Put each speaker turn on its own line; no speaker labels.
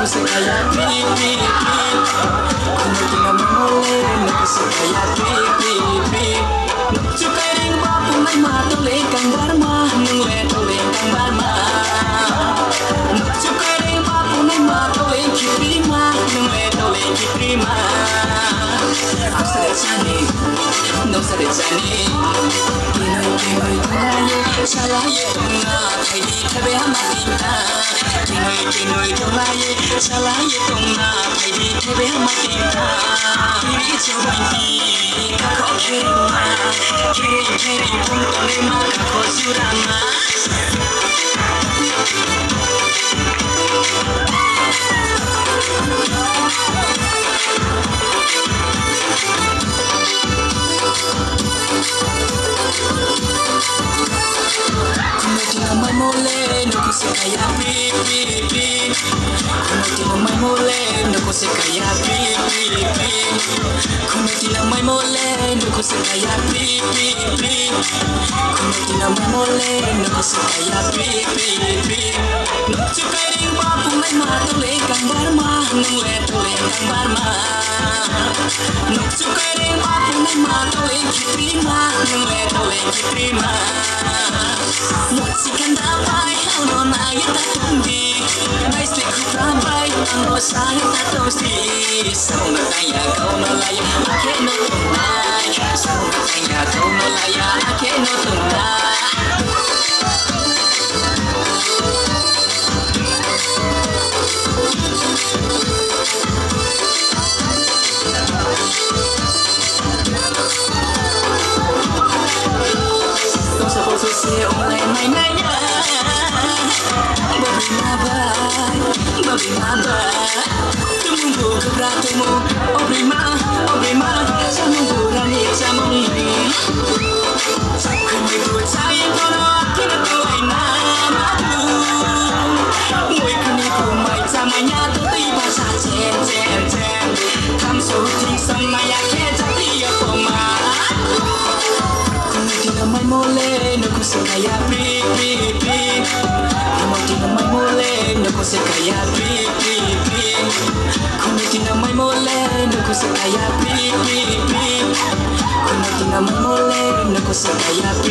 se kaya pi pi pi. Kuno tina mamole no se kaya pi pi pi. Chukai ring ba punai ma to le kang barma nung le to le kang barma. Chukai ring ba punai ma to le kipri ma nung le to le kipri ma. Asal chani no sare chani. Kinoi kinoi tolaye salaye tona thai di thabe hamatina. Kinoi kinoi tolaye salaye tona thai di thabe hamatina. Kiri chobanti kako kirima kiri kiri pun tole ma kako surama. Mai mole no ko se kaya pi pi pi. Kuno mai mole no ko se kaya pi pi pi. Kuno mai mole no ko se kaya pi pi pi. Kuno mai mole no ko se kaya pi pi pi. No chukai ring ba punai ma to le kang barma nung le to le kang barma. No chukai ring ba punai ma to le kipri ma nung le to le kipri ma. Musikan dapai ono na yata tumbi. Nice to kutrabai ano sa yata tosi. Sauna tanya kau no laya ake no tunai. Sauna tanya kau no laya ake no tunai. Se oleh mainnya babi mabai tumbuh keberatumu obrima samung rani samung kami percaya kalau kita tuai namaku mui kini kumai samanya tu tiba saja cen kam suting sama ya kejati ya poma. Mai mole no ko se kaya pi pi pi. Kuno tina mai mole no ko se kaya pi pi pi. Kuno tina mai mole no ko se kaya pi pi pi. Kuno tina mai mole no ko se kaya pi